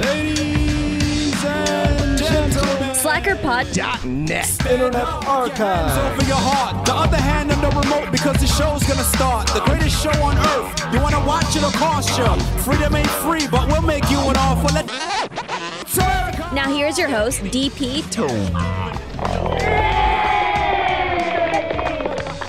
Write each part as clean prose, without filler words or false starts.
Ladies and gentlemen, SlackerPod.net Internet Archive. Over your heart, the other hand on the remote because the show's gonna start. The greatest show on earth. You wanna watch it or cost you? Freedom ain't free, but we'll make you an offer. Now here's your host, DP Tone.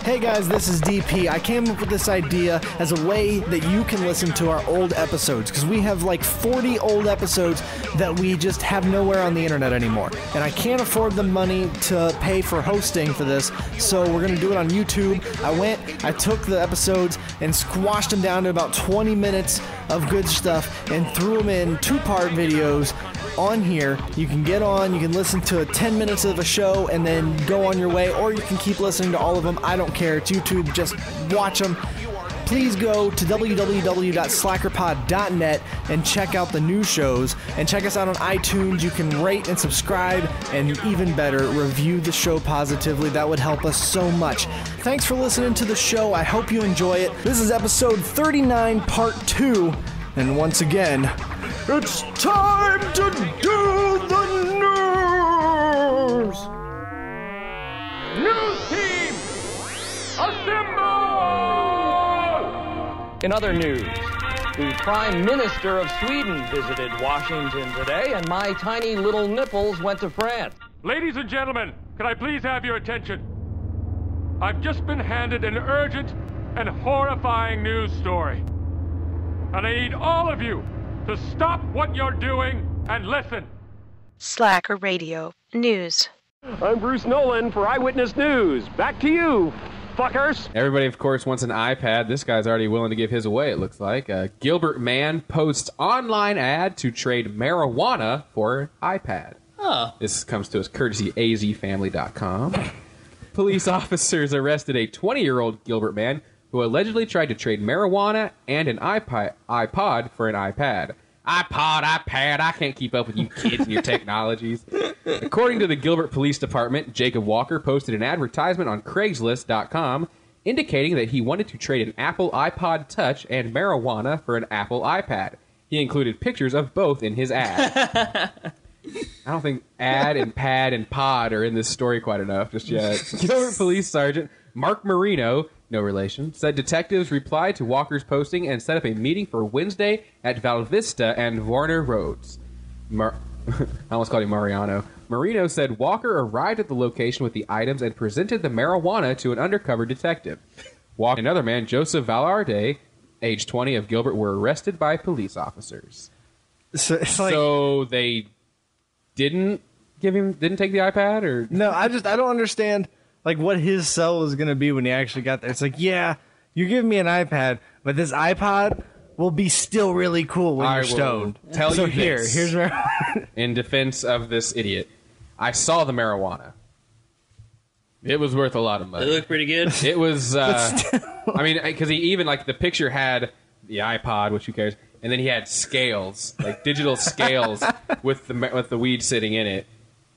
Hey guys, this is DP. I came up with this idea as a way that you can listen to our old episodes, because we have like 40 old episodes that we just have nowhere on the internet anymore. And I can't afford the money to pay for hosting for this, so we're going to do it on YouTube. I took the episodes and squashed them down to about 20 minutes of good stuff and threw them in two-part videos on here. You can get on, you can listen to 10 minutes of a show and then go on your way, or you can keep listening to all of them. I don't care. It's YouTube. Just watch them. Please go to www.SlackerPod.net and check out the new shows, and check us out on iTunes. You can rate and subscribe, and even better, review the show positively. That would help us so much. Thanks for listening to the show. I hope you enjoy it. This is episode 39, part 2, and once again, it's time to do the news! News team, assemble! In other news, the Prime Minister of Sweden visited Washington today, and my tiny little nipples went to France. Ladies and gentlemen, can I please have your attention? I've just been handed an urgent and horrifying news story. And I need all of you to stop what you're doing and listen. Slacker Radio News. I'm Bruce Nolan for Eyewitness News. Back to you, fuckers. Everybody, of course, wants an iPad. This guy's already willing to give his away, it looks like. Gilbert man posts online ad to trade marijuana for an iPad. Oh. This comes to us courtesy azfamily.com. Police officers arrested a 20-year-old Gilbert man who allegedly tried to trade marijuana and an iPod for an iPad. iPad, I can't keep up with you kids and your technologies. According to the Gilbert Police Department, Jacob Walker posted an advertisement on Craigslist.com indicating that he wanted to trade an Apple iPod Touch and marijuana for an Apple iPad. He included pictures of both in his ad. I don't think ad and pad and pod are in this story quite enough just yet. Gilbert Police Sergeant Mark Marino, no relation, said detectives replied to Walker's posting and set up a meeting for Wednesday at Val Vista and Warner Roads. I almost called him Mariano. Marino said Walker arrived at the location with the items and presented the marijuana to an undercover detective. Walker and another man, Joseph Valarde, age 20, of Gilbert, were arrested by police officers. So they didn't take the iPad, or no? I don't understand like what his sell was going to be when he actually got there. It's like, yeah, you're giving me an iPad, but this iPod will be still really cool when you're stoned. Tell you here's where in defense of this idiot, I saw the marijuana. It was worth a lot of money. It looked pretty good. It was. I mean, because he even like the picture had the iPod, which who cares, and then he had scales, like digital scales with the weed sitting in it,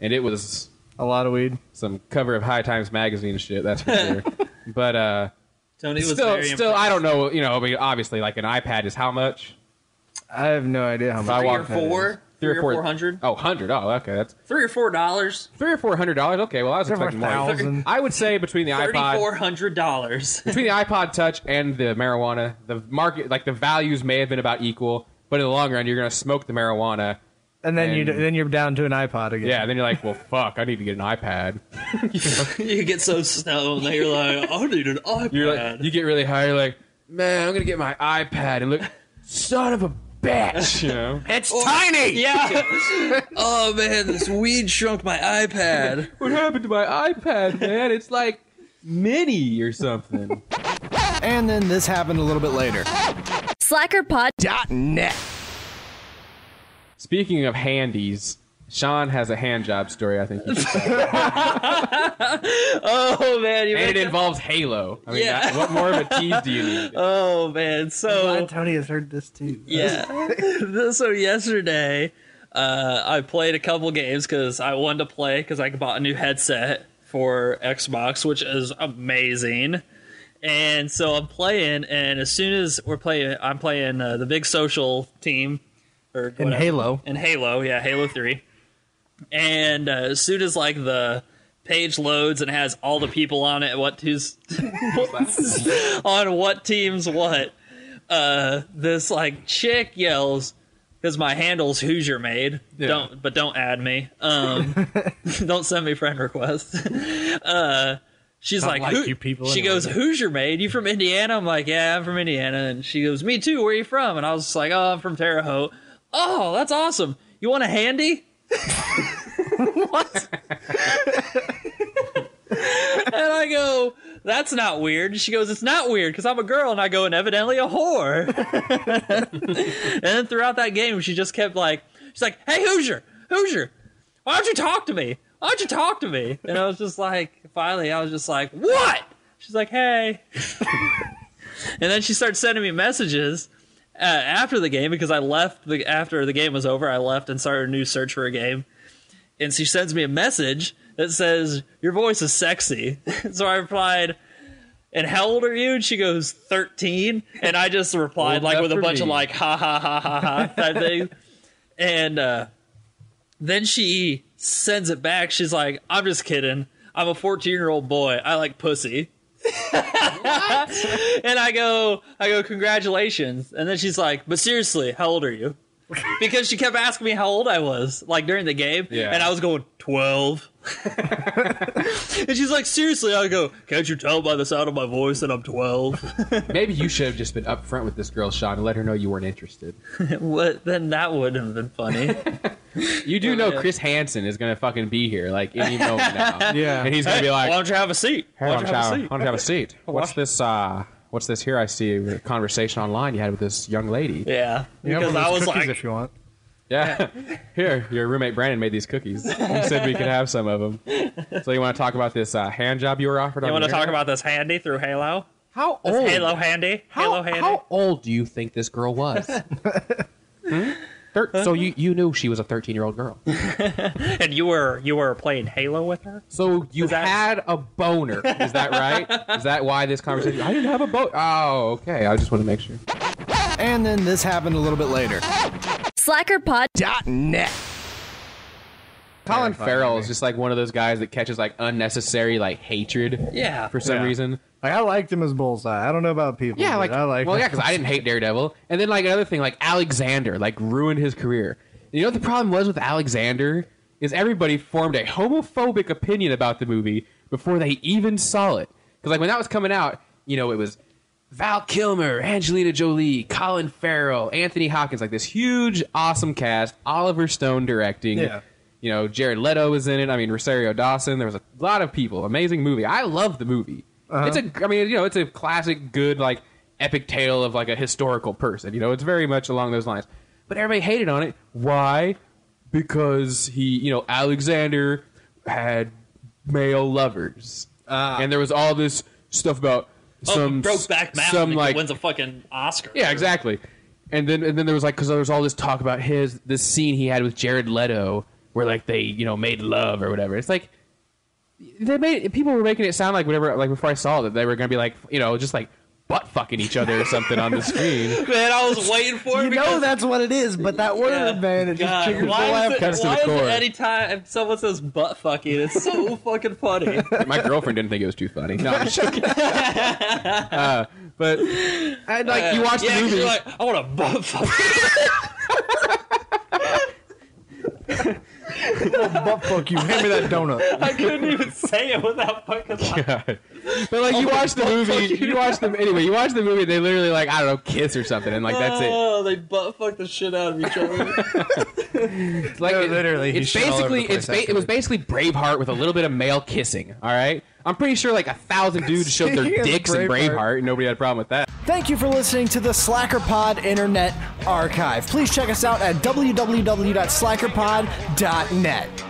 and it was a lot of weed. Some cover of High Times magazine shit, that's for sure. But Tony was still, I don't know. You know, I mean, obviously, like an iPad is how much? I have no idea how much. 3 or 4. 3 or 400. Oh, 100. Oh, okay. That's $3 or $4. $300 or $400. Okay, well, I was expecting more. I would say between the iPod, $3,400. Between the iPod Touch and the marijuana, the market, like the values may have been about equal, but in the long run, you're going to smoke the marijuana, and then you're down to an iPod again. Yeah, then you're like, well, fuck, I need to get an iPad. You get so stoned that you're like, I need an iPad. You get really high. You're like, man, I'm going to get my iPad, and look, son of a bitch, you know? It's tiny! Yeah. Oh, man, this weed shrunk my iPad. What happened to my iPad, man? It's like mini or something. And then this happened a little bit later. SlackerPod.net. Speaking of handies, Sean has a hand job story I think you should tell. Oh, man. And it involves Halo. I mean, yeah. What more of a tease do you need? Oh, man. So I'm glad Tony has heard this, too. Yeah. So yesterday, I played a couple games because I wanted to play because I bought a new headset for Xbox, which is amazing. And so I'm playing, and as soon as I'm playing the big social team, or In Halo. In Halo, yeah, Halo 3. And as soon as like the page loads and has all the people on it, on what teams what, this like chick yells, because my handle's Hoosier Maid. Yeah. Don't add me. Don't send me friend requests. She's like you people she anyway. goes, Hoosier Maid, you from Indiana? I'm like, yeah, I'm from Indiana. And she goes, me too, where are you from? And I was just like, oh, I'm from Terre Haute. Oh, that's awesome. You want a handy? What? And I go, that's not weird. And she goes, it's not weird because I'm a girl. And I go, and evidently a whore. And then throughout that game, she just kept like, she's like, hey, Hoosier, why don't you talk to me? Why don't you talk to me? And I was just like, finally, I was just like, what? She's like, hey. And then she started sending me messages after the game because I left after the game was over. I left and started a new search for a game. And she sends me a message that says, your voice is sexy. So I replied, and how old are you? And she goes, 13. And I just replied like with a bunch of like, ha, ha, ha, ha, ha, type thing. And then she sends it back. She's like, I'm just kidding. I'm a 14-year-old boy. I like pussy. And I go, congratulations. And then she's like, but seriously, how old are you? Because she kept asking me how old I was, like during the game. Yeah. And I was going, 12. And she's like, seriously? I go, can't you tell by the sound of my voice that I'm 12? Maybe you should have just been upfront with this girl, Sean, and let her know you weren't interested. What? Then that wouldn't have been funny. You do know Chris Hansen is going to fucking be here, like, any moment now. Yeah. And he's going to be like, why don't you have a seat? hey, why don't you have a seat? What's this here I see, a conversation online you had with this young lady? Yeah. You Because I was like, if you want. Yeah. Here, your roommate Brandon made these cookies. He said we could have some of them. So you want to talk about this hand job you were offered? you want to talk about this handy through Halo? How This old? Halo handy? Halo handy? How old do you think this girl was? So you knew she was a 13-year-old girl. And you were playing Halo with her? So you had a boner. Is that right? Is that why this conversation? I didn't have a boner. Oh, okay. I just want to make sure. And then this happened a little bit later. SlackerPod.net. Colin Farrell is just like one of those guys that catches like unnecessary like hatred. Yeah. For some reason. Like, I liked him as Bullseye. I don't know about people. Yeah, like I like. well, yeah, because I didn't hate Daredevil. And then like another thing, like Alexander, like ruined his career. You know what the problem was with Alexander is everybody formed a homophobic opinion about the movie before they even saw it. Because like when that was coming out, you know, it was Val Kilmer, Angelina Jolie, Colin Farrell, Anthony Hopkins, like this huge, awesome cast. Oliver Stone directing. Yeah. You know, Jared Leto was in it. I mean, Rosario Dawson. There was a lot of people. Amazing movie. I love the movie. It's it's a classic, good, like, epic tale of, like, a historical person. You know, it's very much along those lines. But everybody hated on it. Why? Because Alexander had male lovers. And there was all this stuff about Brokeback Mountain like wins a fucking Oscar. Yeah, exactly. And then there was, like, because there was all this talk about this scene he had with Jared Leto where, like, they, made love or whatever. It's like, people were making it sound like whatever, like before I saw it, that they were going to be like, just like butt fucking each other or something on the screen. Man, I was waiting for it. That's what it is, but that word, man, it just triggers the laugh. Cuts to the core. Anytime someone says butt fucking, it's so fucking funny. My girlfriend didn't think it was too funny. No, I'm just joking. But you watch the movie. You're like, I want a butt fuck. Butt fuck you. Hand me that donut. I couldn't even say it without fucking laughing. But like you watch the movie, you watch the movie. They literally like I don't know kiss or something, and like that's it. Oh, they butt fuck the shit out of each other. Like no, literally, it's basically it was basically Braveheart with a little bit of male kissing. All right, I'm pretty sure like 1,000 dudes showed their dicks in Braveheart, and nobody had a problem with that. Thank you for listening to the SlackerPod Internet Archive. Please check us out at www.slackerpod.net.